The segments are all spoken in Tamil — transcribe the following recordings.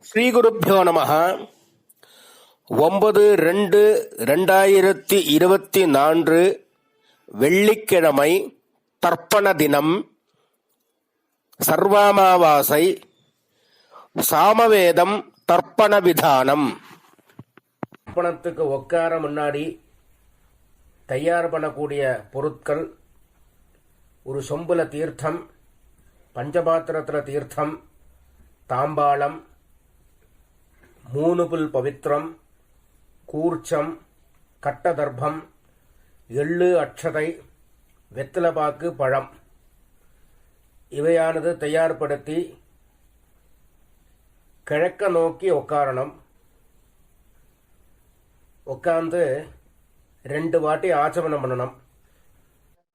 ஸ்ரீகுருப்போ நம. 9/2/2024 வெள்ளிக்கிழமை, தர்ப்பண தினம், சர்வாமாவாசை, சாமவேதம் தர்ப்பண விதானம். தர்ப்பணத்துக்கு உட்கார முன்னாடி தயார் பண்ணக்கூடிய பொருட்கள்: ஒரு சொம்புல தீர்த்தம், பஞ்சபாத்திரத்தில் தீர்த்தம், தாம்பாளம், 3 புல் பவித்திரம், கூர்ச்சம், கட்டதர்ப்பம், எள்ளு, அட்சதை, வெத்தலைப்பாக்கு, பழம் இவையானது தயார்படுத்தி கிழக்க நோக்கி உட்காரணும். உட்கார்ந்து 2 வாட்டி ஆச்சமனம் பண்ணணும்.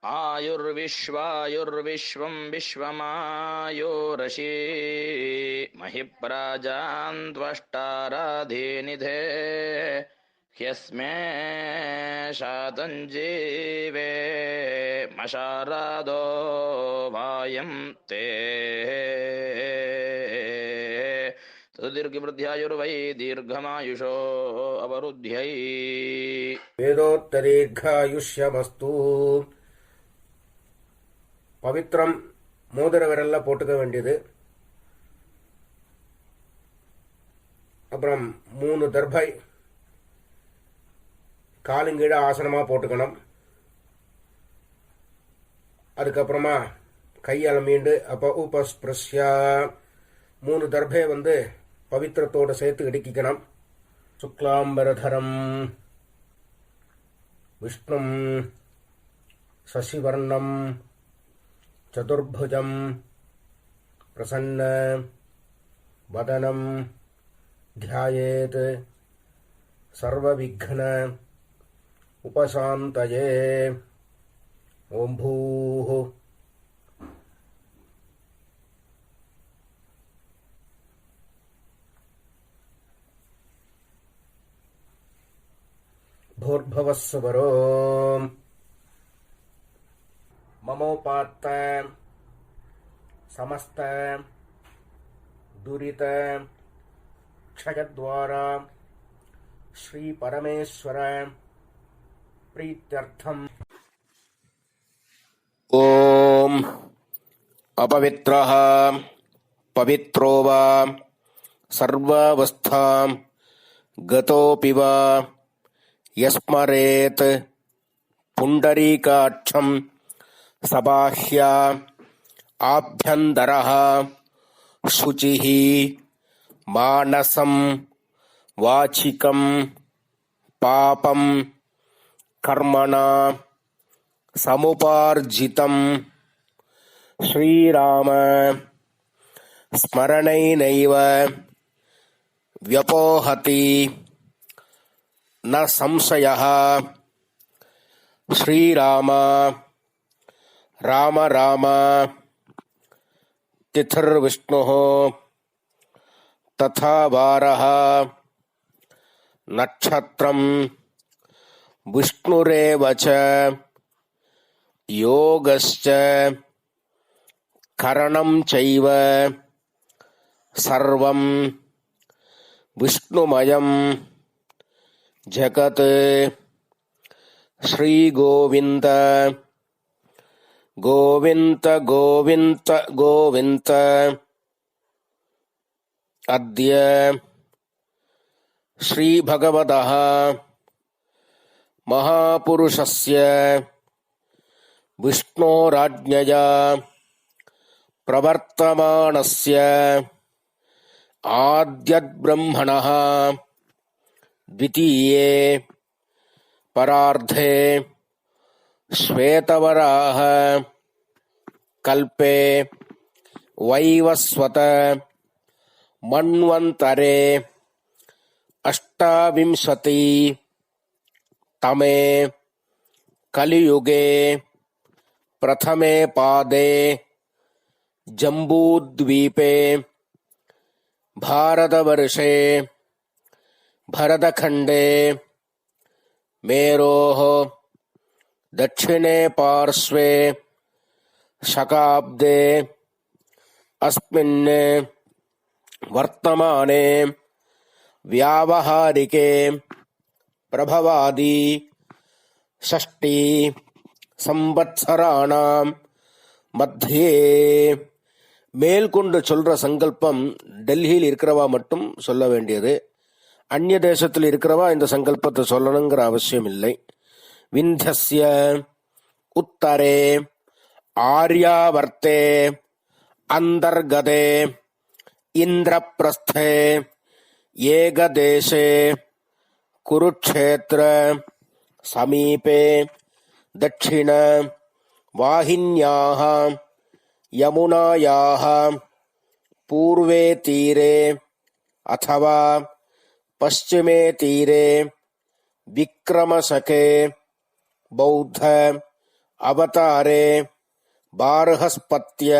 आयुर्विश्वायुर्विश्वं विश्वमायोरशि महिप्राजान्त्वष्टाराधीनिधे ह्यस्मे शातञ्जीवे मशारादो वायं ते तदुदीर्घवृद्ध्यायुर्वै दीर्घमायुषो अवरुद्ध्यै வேதோத்தரீர்காயுஷ்யமஸ்து. பவித்திரம் மோதிர விரல்ல போட்டுக்க வேண்டியது. அப்புறம் 3 தர்பை காலுங்கீழ ஆசனமா போட்டுக்கணும். அதுக்கப்புறமா கையால் மீண்டு உபஸ்பிரஸ்யா 3 தர்பை பவித்திரத்தோட சேர்த்து இடுக்கிக்கணும். சுக்லாம்பரதரம் விஷ்ணும் சசிவர்ணம் சதுர்புஜம் பிரசன்ன வதனம் த்யாயேத் சர்வவிக்ன உபசாந்தயே. ஓம் பூः भूर्भुवस्सुवरो ममोपात्त समस्त दुरित क्षयद्वारा श्री परमेश्वर प्रीत्यर्थम. ओम अपवित्रः पवित्रो वा सर्वावस्थां गतोऽपि वा यस्मरेत् पुण्डरीकाक्षं सबाह्या आभ्यन्तरः शुचिः मानसं वाचिकं पापं कर्मणा समुपार्जितं श्रीराम स्मरणैनैव व्यपोहति न संशयः. श्रीराम राम राम तिथिर्विष्णुः तथा वारः नक्षत्रं विष्णुरेव च योगश्च करणं चैव सर्वं विष्णुमयं जगत्. श्रीगोविन्द गोविन्द गोविन्द गोविन्द. अद्य श्रीभगवतः महापुरुषस्य विष्णोराज्ञया प्रवर्तमानस्य आद्यद्ब्रह्मणः द्वितीये परार्धे श्वेतवराह कल्पे वैवस्वत मन्वन्तरे 28तमे कलियुगे प्रथमे पादे जम्बूद्वीपे भारतवर्षे भरतखण्डे मेरोः दक्षिणे पार्श्वे शकाब्दे अस्मिन् வர்த்தமானே வியாவஹாரிகே பிரபவாதி ஷஷ்டி சம்பத்சராணாம் மத்தியே. மேல்கொண்டு சொல்ற சங்கல்பம் டெல்லியில் இருக்கிறவா மட்டும் சொல்ல வேண்டியது. அந்நிய தேசத்தில் இருக்கிறவா இந்த சங்கல்பத்தை சொல்லணுங்கிற அவசியம் இல்லை. விந்தியஸ்ய உத்தரே ஆர்யாவர்த்தே அந்தர்கதே இந்திரப்ரஸ்தே ஏகதேசே குருக்ஷேத்திர சமீபே தட்சிண வாஹின்யாः யமுனாயாः பூர்வே தீரே அथवा பश्चिमे தீரே விக்ரமசகே பௌத்த அவதாரே பார்ஹஸ்பத்ய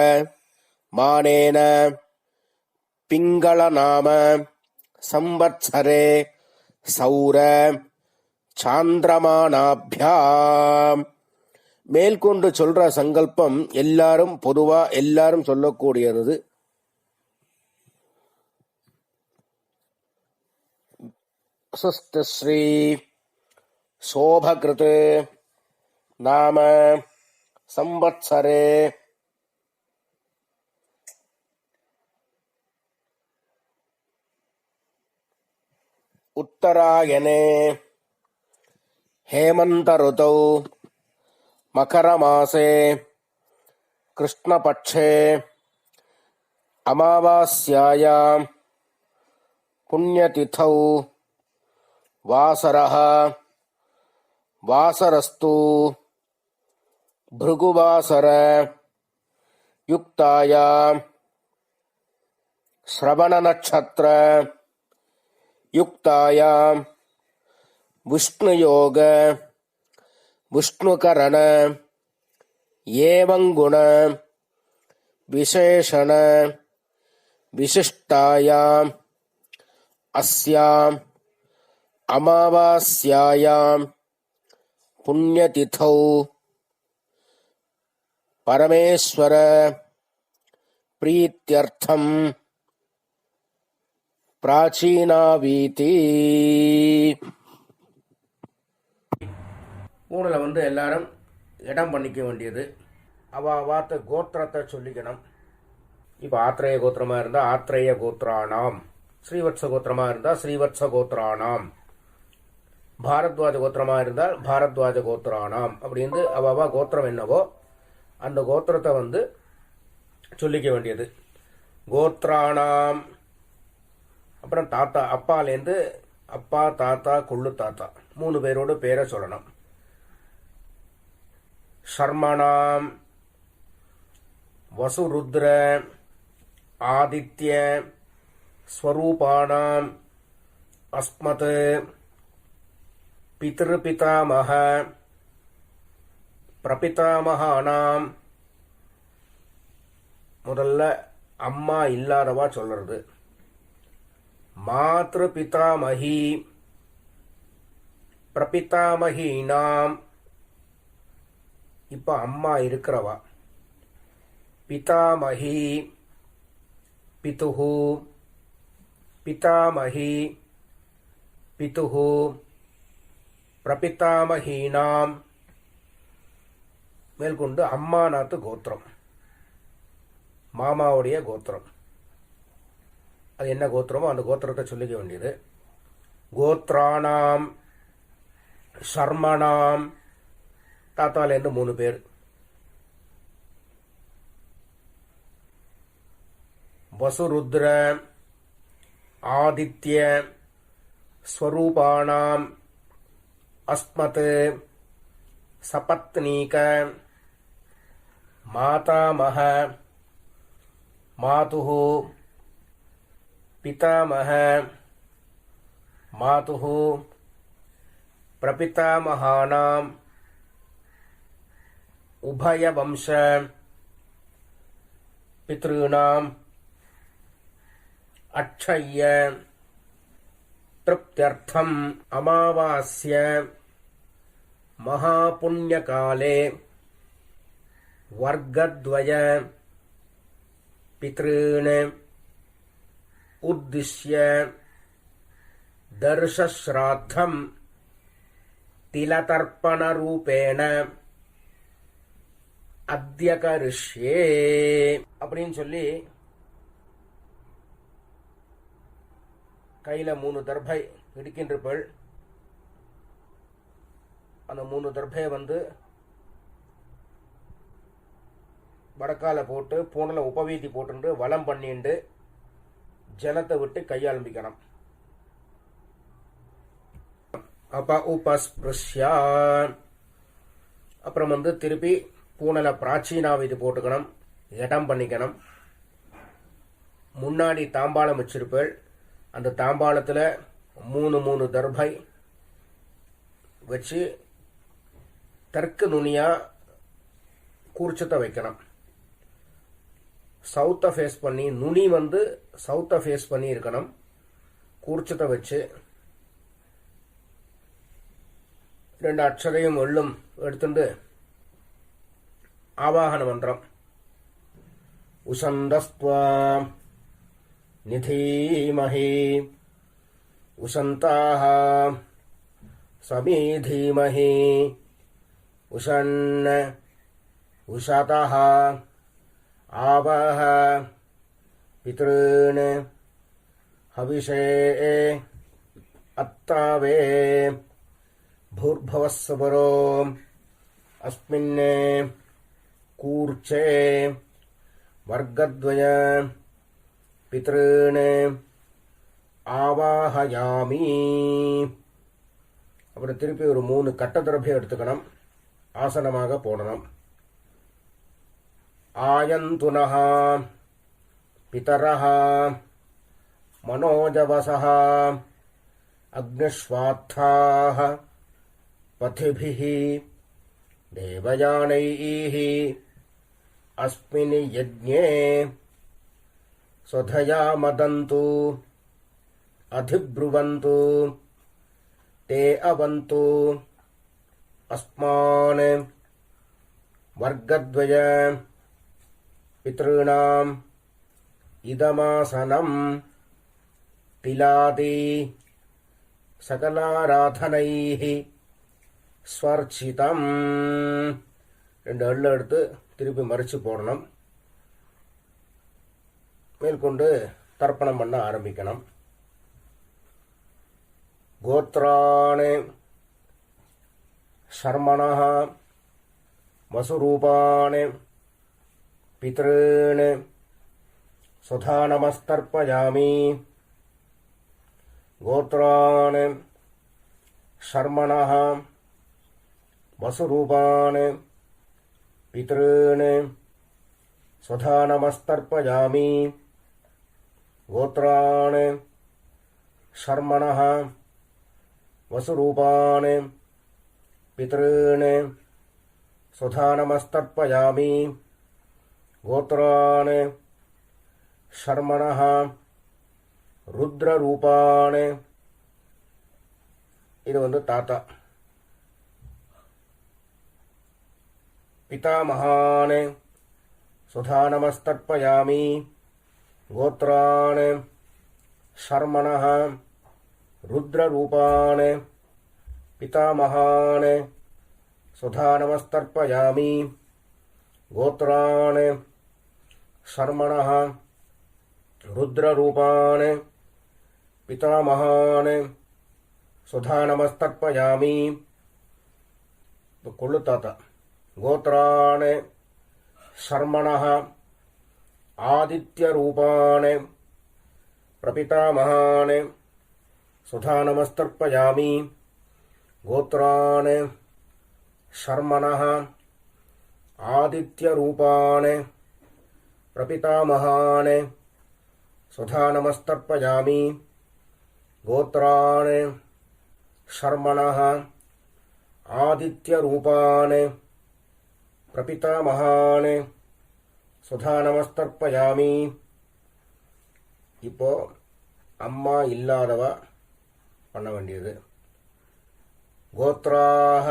மானேன பிங்களநாம சம்பத்சரே சௌர சாந்திரமானாபியாம். மேல்கொண்டு சொல்ற சங்கல்பம் எல்லாரும் பொதுவா எல்லாரும் சொல்லக்கூடியது. ஸ்ரீ சோபகிருத் நாம சம்பத்சரே உத்தராயணே ஹேமந்த ருதௌ மகரமாசே கிருஷ்ணபட்சே அமாவாஸ்யாயாம் புண்ணியதிதௌ வாசரः வாசரஸ்து பிருகுவாசர யுக்தாயாம் ஸ்ரவண நட்சத்திர யுக்தாயாம் விஷ்ணுயோக விஷ்ணுகரண ஏவங்குண விசேஷண விசிஷ்டாயாம் அஸ்யாம் அமாவாஸ்யாயாம் புண்ணியதிதௌ பரமேஸ்வர பிரீத்யர்த்தம் பிராச்சீனாவீதி. ஊனில் எல்லாரும் இடம் பண்ணிக்க வேண்டியது. வார்த்தை கோத்திரத்தை சொல்லிக்கணும். இப்போ ஆத்ரேய கோத்திரமாக இருந்தால் ஆத்ரேய கோத்ரானாம், ஸ்ரீவத்ச கோத்திரமாக இருந்தால் ஸ்ரீவத்ச கோத்ரானாம், பாரத்வாஜ கோத்திரமாக இருந்தால் பாரத்வாஜ கோத்ரானாம் அப்படின்னு அவா கோத்திரம் என்னவோ அந்த கோத்திரத்தை சொல்லிக்க வேண்டியது. கோத்ரானாம் அப்புறம் தாத்தா, அப்பாலேருந்து அப்பா தாத்தா கொள்ளு தாத்தா 3 பேரோட பேரை சொல்லணும். ஷர்மணாம் வசுருத்ர ஆதித்ய ஸ்வரூபாணாம் அஸ்மத் பித்ருபிதாமஹ பிரபிதாமகானாம். முதல்ல அம்மா இல்லாதவா சொல்றது. மாத்ரு பிதாமகி பிரபிதாமகீனாம். இப்ப அம்மா இருக்கிறவா. பிதாமகி பிதுஹு பிதாமகி பிதுஹு பிரபிதாமகீனாம். மேற்கொண்டு அம்மாநாத்து கோத்திரம், மாமாவுடைய கோத்திரம். அது என்ன கோத்திரமோ அந்த கோத்திரத்தை சொல்லிக்க வேண்டியது. கோத்ரானாம் ஷர்மணாம், தாத்தாலேருந்து 3 பேர். வசுருத்ர ஆதித்ய ஸ்வரூபாணாம் அஸ்மத் சபத்னீக மாதாமஹ மாதுஹு பிதாமஹ மாதுஹு பிரபிதாமகானாம் உபயவம்ச பித்ருணாம் அக்ஷய்ய திருப்தியர்த்தம் அமாவாஸ்ய மகாபுண்யகாலே வர்க்கத்வய பித்ருன் உத்திஷ்ய தர்ஷஸ்ராத்தம் திலதர்ப்பணரூபேண அத்யகரிஷ்யே அப்படின்னு சொல்லி கையில 3 தர்பை இடிக்கின்றப்பள் அந்த 3 தர்பையை வடக்கால போட்டு பூனல உபவீதி போட்டு வலம் பண்ணிண்டு ஜலத்தை விட்டு கையாளம்பிக்கணும். உபஸ்பிருஷ்யா அப்புறம் திருப்பி பூனல பிராச்சீனாவிதி போட்டுக்கணும், இடம் பண்ணிக்கணும். முன்னாடி தாம்பாளம் வச்சிருப்பேள், அந்த தாம்பாளத்தில் 3 தர்பை வச்சு தெற்கு நுனியா கூர்ச்சத்தை வைக்கணும். சவுத்தை ஃபேஸ் பண்ணி, நுனி சவுத்தை ஃபேஸ் பண்ணி இருக்கணும். கூர்ச்சத்தை வச்சு 2 அக்ஷரையும் எள்ளும் எடுத்துட்டு ஆவாகன மந்திரம் உசந்தஸ்த்வா நிதீமஹி உசந்தாஹ சமீதீமஹி உஷன்ன உஷதஹ ஆவஹ பித்ருன் ஹவிஷே அத்தாவே भूर्भवस्वरो अस्मिन् कूर्चे वर्गद्वय पितॄन् ஆவாஹயாமி. அப்புறம் திருப்பி ஒரு 3 கட்ட திரவியம் எடுத்துக்கணும், ஆசனமாக போடணும். ஆயந்துனஹ பிதரஹ மனோஜவசஹ அக்னிஸ்வாத்தாஹ पथिभिः देवयानैः अस्मिन् यज्ञे स्वधया मदन्तु अधिब्रुवन्तु ते अवन्तु अस्मान् वर्गद्वय पितॄणाम् इदमासनं तिलादि सकलाराधनैः ஸ்வர்ச்சிதம். 2 எள்ளு எடுத்து திருப்பி மறிச்சு போடணும். மேற்கொண்டு தர்ப்பணம் பண்ண ஆரம்பிக்கணும். கோத்ராணி சர்மணः வசுரூபாணி பித்ருன் சுதா நமஸ்தர்ப்பயாமி. கோத்ராணி சர்மணः வசுரூபான் பித்ருன் சுதா நமஸ்தர்ப்பயாமி. கோத்ரான் சர்மணः வசுரூபான் பித்ருன் சுதா நமஸ்தர்ப்பயாமி. கோத்ரான் சர்மணः ருத்ரரூபான், இது தாத்தா. पितामहान् सुधा नमस्तर्पयामि. गोत्रान् शर्मणः रुद्ररूपान् पितामहान् सुधा नमस्तर्पयामि. गोत्रान् शर्मणः रुद्ररूपान् पितामहान् सुधा नमस्तर्पयामि. கொள்ளு தாத்தா. गोत्रान् शर्मणः आदित्यरूपान् प्रपितामहान् सुधा नमस्तर्पयामि. गोत्रान् शर्मणः आदित्यरूपान् प्रपितामहान् सुधा नमस्तर्पयामि. गोत्रान् शर्मणः आदित्यरूपान् பிரபிதாமகான் சுதா நமஸ்தர்ப்பயாமி. இப்போ அம்மா இல்லாதவ பண்ண வேண்டியது. கோத்ராஹ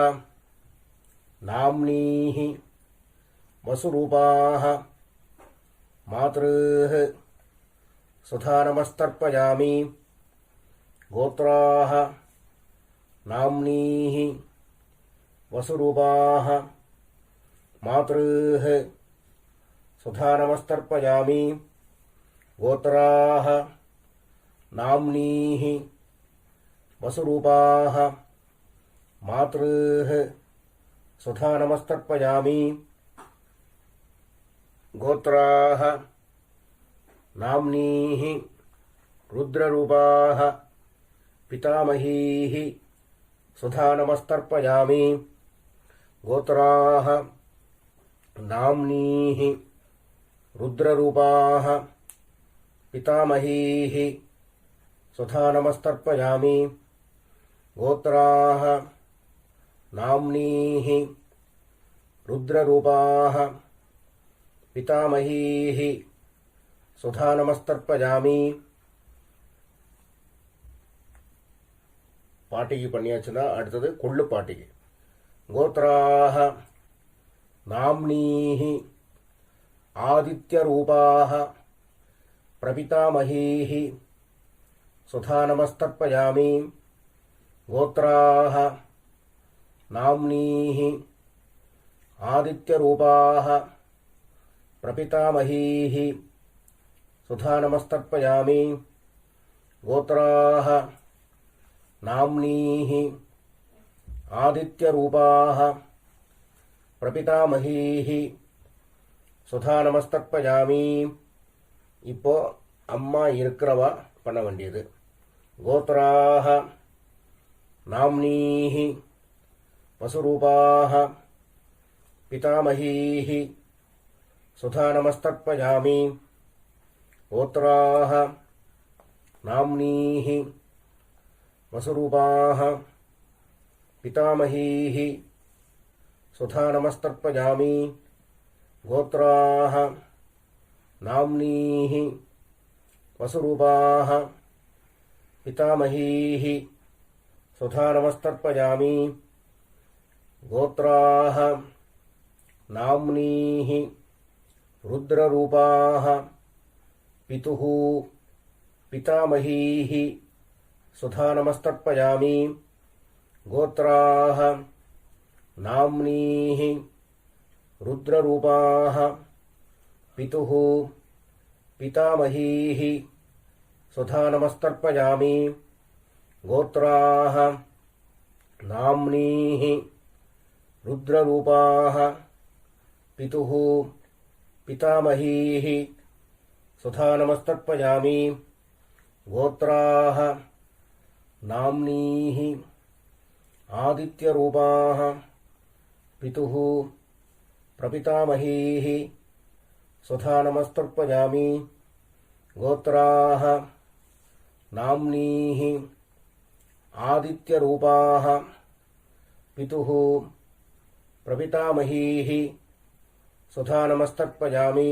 நாம்னீஹி வசுரூபாஹ மாத்ருஹ சுதானமஸ்தர்ப்பயாமி. கோத்ராः நாம்னீः வசுரூபாः மாத்ருः சுதானமஸ்தர்ப்பயாமி. கோத்ராः நாம்னீः வசுரூபாः மாத்ருः சுதானமஸ்தர்ப்பயாமி. கோத்ராः நாம்னீः ருத்ரரூபாः பிதாமகீः சுதானமஸ்தர்ப்பயாமி. கோத்ராः நாம்னீः ருத்ரரூபாः பிதாமகீः சுதானமஸ்தர்ப்பயாமி. கோத்ராः நாம்னீः ருத்ரரூபாः பிதாமகீः சுதானமஸ்தர்ப்பயாமி. பாட்டிக்கு பண்ணியாச்சுன்னா அடுத்தது கொள்ளு பாட்டிக்கு. கோத்ராः நாம்னீः ஆதித்யரூபாः பிரபிதாமகீः சுதானமஸ்தர்ப்பயாமி. கோத்ராः நாம்னீः ஆதித்யரூபாः பிரபிதாமகீः சுதானமஸ்தர்ப்பயாமி. கோத்ராः நாம்னீः ஆதித்யரூபாः பிரபிதாமகீः சுதானமஸ்தர்ப்பயாமி. இப்போ அம்மா இருக்கிறவா பண்ண வேண்டியது. கோத்ராः நாம்னீः வசுரூபாः பிதாமகீः சுதானமஸ்தர்ப்பயாமி. கோத்ராः நாம்னீः வசுரூபாः பிதாமகீः சுதானமஸ்தர்ப்பயாமி. கோத்ராः நாம்னீः வசுரூபாः பிதாமகீः சுதானமஸ்தர்ப்பயாமி. கோத்ராः நாம்னீः ருத்ரரூபாः பிதுः பிதாமகீः சுதானமஸ்தர்ப்பயாமி. கோத்ராः நாம்னீः ருத்ரரூபாः பிதுः பிதாமகீः சுதானமஸ்தர்ப்பயாமி. கோத்ராः நாம்னீः ருத்ரரூபாः பிதுः பிதாமகீः சுதானமஸ்தர்ப்பயாமி. கோத்ராः நாம்னீः ஆதித்யரூபாः பிதுः பிரபிதாமகீः சுதானமஸ்தர்ப்பயாமி. கோத்ராः நாம்னீः ஆதித்யரூபாः பிதுः பிரபிதாமகீः சுதானமஸ்தர்ப்பயாமி.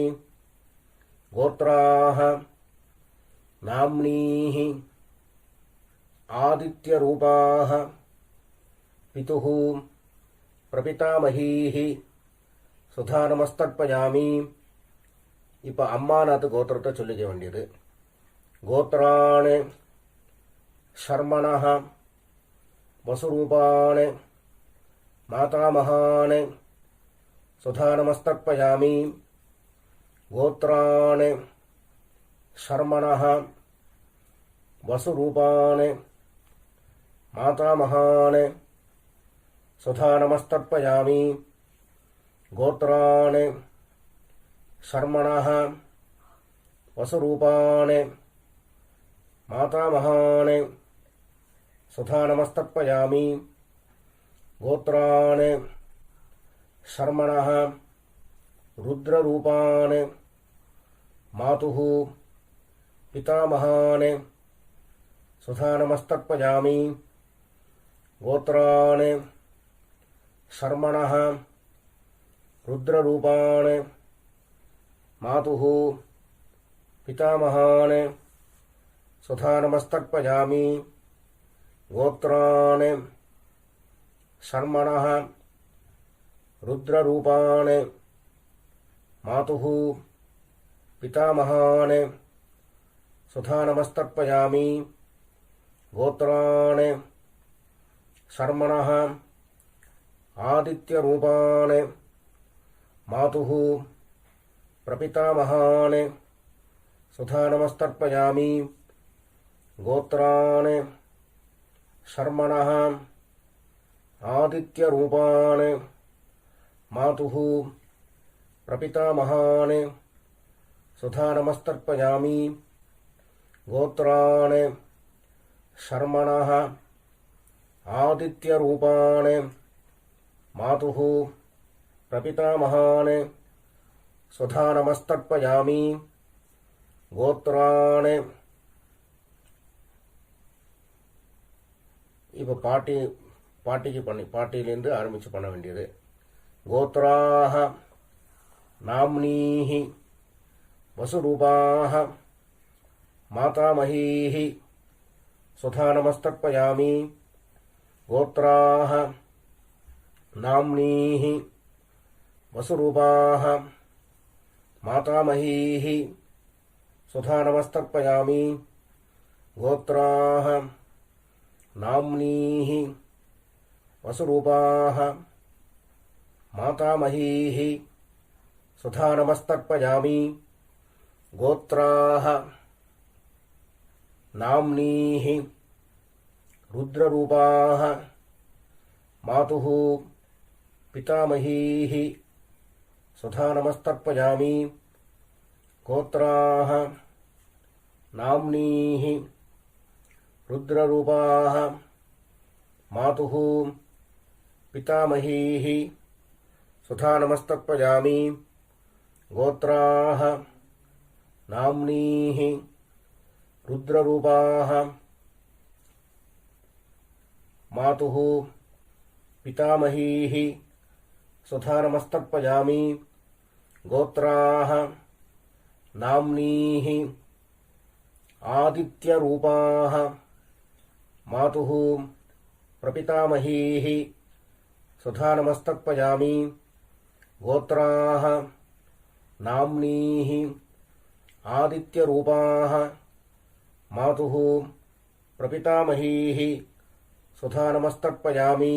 கோத்ராः நாம்னீः ஆதித்யரூபாः பிதுः பிரபிதாமகீः சுதானமஸ்தர்ப்பயாமி. இப்போ அம்மாநாத்து கோத்திரத்தை சொல்லிக்க வேண்டியது. கோத்ரான் ஷர்மணः வசுரூபான் மாதாமகான் சுதானமஸ்தர்ப்பயாமி. கோத்ரான் ஷர்மணः வசுரூபான் மாதாமகான் சுதானமஸ்தர்ப்பயாமி. கோத்ரான் ஷர்மணः வசுரூபான் மாதாமகான் சுதானமஸ்தர்ப்பயாமி. கோத்ரான் ஷர்மணः ருத்ரரூபான் மாதுः பிதாமகான் சுதானமஸ்தர்ப்பயாமி. கோத்ரான் ஷர்மணः ருத்ரரூபான் மாதுः பிதாமகான் சுதானமஸ்தர்ப்பயாமி. கோத்ரான் ஷர்மணः ருத்ரரூபான் மாதுः பிதாமகான் சுதா நமஸ்தர்ப்பயாமி கோத்ரான் சர்மணः ஆதித்யரூபான் மாதுः பிரபிதாமகான் சுதா நமஸ்தர்ப்பயாமி கோத்ரான் சர்மணः ஆதித்யரூபான் மாதுः பிரபிதாமகான் சுதா நமஸ்தர்ப்பயாமி கோத்ரான் சர்மணः ஆதித்யரூபான் மாதுः பிரபிதாமகான் சுதா நமஸ்தர்ப்பயாமி கோத்ரான். இப்போ பாட்டியிலேருந்து ஆரம்பித்து பண்ண வேண்டியது. கோத்ராஹ நாம்னீஹி வசுரூபாஹ மாதாமஹீஹி சுதா நமஸ்தர்ப்பயாமி கோத்ராஹ நாம்னீஹி வசுரூபாஹ மாதாமஹீஹி சுதா நமஸ்தர்ப்பயாமி கோத்ராஹ நாம்னீஹி வசுரூபாஹ மாதாமஹீஹி சுதா நமஸ்தர்ப்பயாமி கோத்ராஹ நாம்னீஹி ருத்ரரூபாஹ மாதுः பிதாமஹீஹி சுதா நமஸ்தர்ப்பயாமி கோத்ராஹ நாம்னீஹி ருத்ரரூபாஹ மாதுः பிதாமஹீஹி சுதா நமஸ்தர்ப்பயாமி கோத்ராஹ நாம்னீஹி ருத்ரரூபாஹ மாதுः பிதாமஹீஹி சுதா நமஸ்தர்ப்பயாமி கோத்ராஹ நாம்னீஹி ஆதித்யரூபாஹ மாதுः பிரபிதாமஹீஹி சுதா நமஸ்தர்ப்பயாமி கோத்ராஹ நாம்னீஹி ஆதித்யரூபாஹ மாதுः பிரபிதாமஹீஹி சுதா நமஸ்தர்ப்பயாமி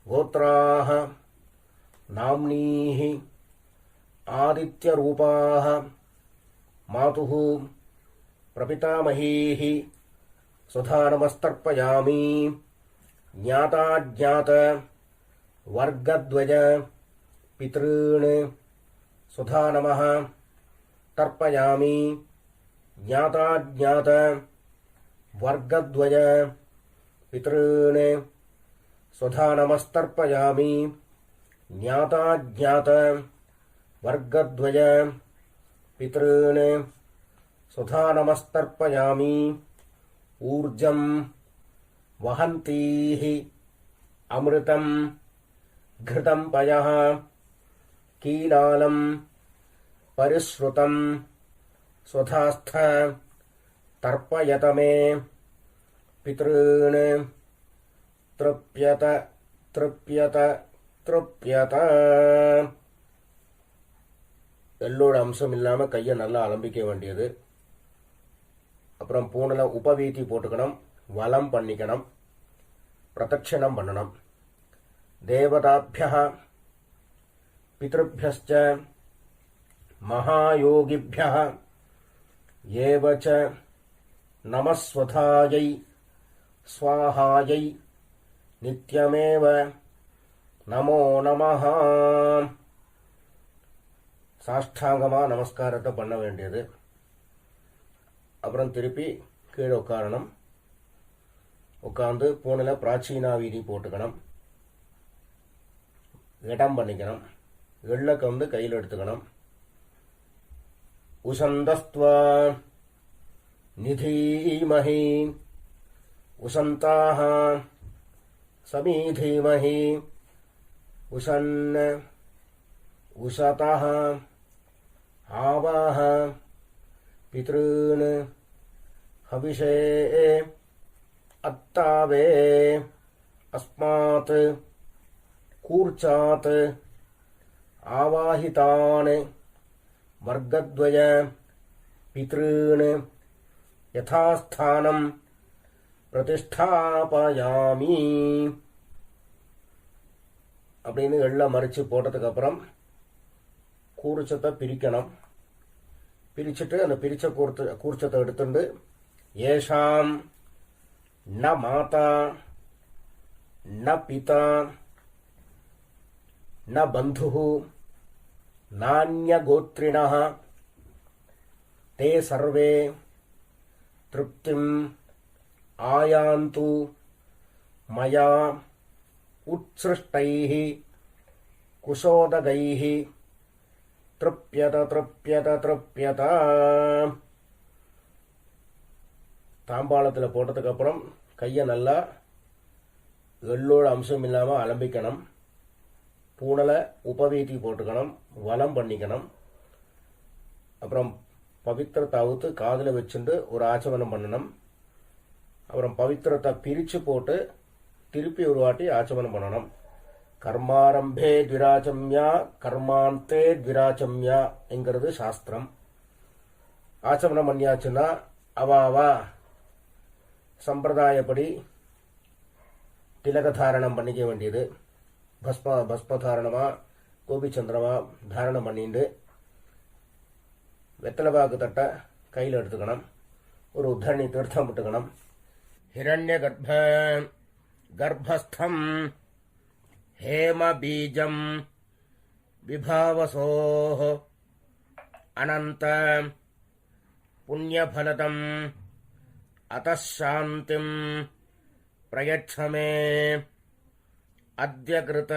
கோத்ராஹ நாம்னீஹி ஆதித்யரூபாஹ மாதுः பிரபிதாமஹீஹி சுதா நமஸ்தர்ப்பயாமி. ஞாதாஜ்ஞாத வர்கத்வய பித்ருன் சுதா நமः தர்ப்பயாமி. ஞாதாஜ்ஞாத வர்கத்வய பித்ருன் சுதா நமஸ்தர்ப்பயாமி. ஞாதாஜ்ஞாத வர்கத்வய பித்ருன் சுதா நமஸ்தர்ப்பயாமி. ஊர்ஜம் வஹந்தீஹி அமிர்தம் घृतं पयः कीलालं परिश्रुतं स्वधास्थ तर्पयत मे पितॄन् तृप्यत तृप्यत तृप्यत. எல்லோட அம்சம் இல்லாம கையை நல்லா அலம்பிக்க வேண்டியது. அப்புறம் பூனல உபவீதி போட்டுக்கணும், வலம் பண்ணிக்கணும், பிரதட்சணம் பண்ணணும். தேவதாभ्यः பித்ருभ्यश्च மகாயோகிभ्यः ஏவ ச நமஸ்வதாயை ஸ்வாஹாயை நித்யமேவ நமோ நமஹ. சாஷ்டாங்கமா நமஸ்காரத்தை பண்ண வேண்டியது. அப்புறம் திருப்பி கீழே உட்காரணும். உட்கார்ந்து பூனில் பிராச்சீனா வீதி போட்டுக்கணும், இடம் பண்ணிக்கணும். எள்ளக்க வந்து கையில் எடுத்துக்கணும். உசந்தஸ்த்வா நிதீமஹி உசந்தாக சமீதீமஹி உசன் உசதः ஆவாஹ பித்ருன் ஹவிஷே அத்தாவே அஸ்மாத் கூர்ச்சாத் ஆவாஹிதான் வர்க்கத்வய பித்ருன் யதாஸ்தானம் பிரதிஷ்டாபயாமி அப்படின்னு எல்லாம் மறித்து போட்டதுக்கு அப்புறம் கூர்ச்சத்தை பிரிக்கணும். பிரிச்சுட்டு அந்த பிரிச்ச கூர்ச்சத்தை எடுத்துட்டு ஏஷாம் ந மாதா ந பிதா ந பந்து நான்யகோத்ரிணः தே சர்வே திருப்திம் ஆயாந்து மயா உத்ஸ்ருஷ்டைः குஷோதகைः திருப்யத திருப்யத திருப்யத. தாம்பாளத்தில் போட்டதுக்கு அப்புறம் கையை நல்லா எள்ளோட அம்சம் இல்லாமல் அலம்பிக்கணும். பூனலை உபவீதி போட்டுக்கணும், வலம் பண்ணிக்கணும். அப்புறம் பவித்திரத்தை அவுத்து காதில் வச்சுட்டு ஒரு ஆச்சமனம் பண்ணணும். அப்புறம் பவித்திரத்தை பிரித்து போட்டு திருப்பி ஒரு வாட்டி ஆச்சமனம் பண்ணணும். கர்மாரம்பே த்விராச்சம்யா கர்மாந்தே த்விராச்சம்யா என்கிறது சாஸ்திரம். ஆச்சமனம் பண்ணியாச்சுன்னா அவாவா சம்பிரதாயப்படி திலகதாரணம் பண்ணிக்க வேண்டியது. பஸ்மதாரணமா கோபிச்சந்திரமா தாரணம் பண்ணிட்டு வெத்தலைபாக்கு தட்டை கையில் எடுத்துக்கணும். ஒரு உத்தரணி தீர்த்தம் விட்டுக்கணும். ஹிரண்ய கர்ப்பஸ்தம் ஹேம பீஜம் விபாவசோஹ அனந்த புண்ணியபலதம் அத்தः சாந்திம் பிரயட்சமே அத்ய கிருத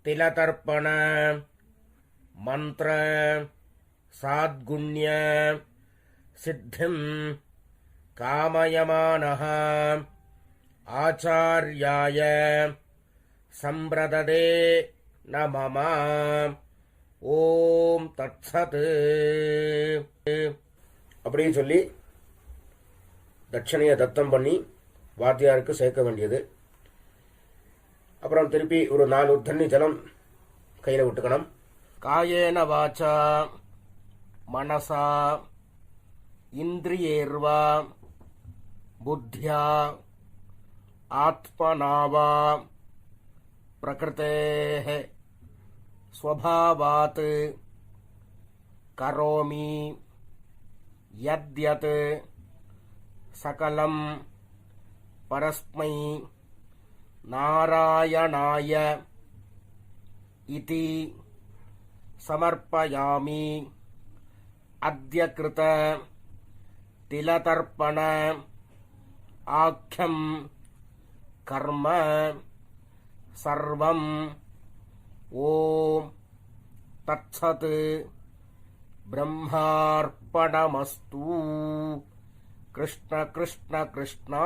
திலதர்ப்பண மந்திர சாத்குண்ய சித்திம் காமயமானः ஆச்சார்யாய சம்பிரததே ந மம. ஓம் தத்சத். அப்படின்னு சொல்லி தட்சணையை தத்தம் பண்ணி வாத்தியாருக்கு சேர்க்க வேண்டியது. அப்புறம் திருப்பி ஒரு 4 தண்ணி ஜலம் கையில் விட்டுக்கணும். காயேன வாச்சா மனசா இந்திரியேர்வா புத்தியா ஆத்மனாவா பிரகிருதேஹ ஸ்வபாவாத் கரோமி யத்யத் சகலம் பரஸ்மை நாராயணாய இதி சமர்ப்பயாமி. அத்ய கிருத திலதர்ப்பண ஆக்யம் கர்ம சர்வம். ஓம் தத்சத். பிரம்மார்ப்பணமஸ்து. கிருஷ்ண கிருஷ்ண கிருஷ்ணா.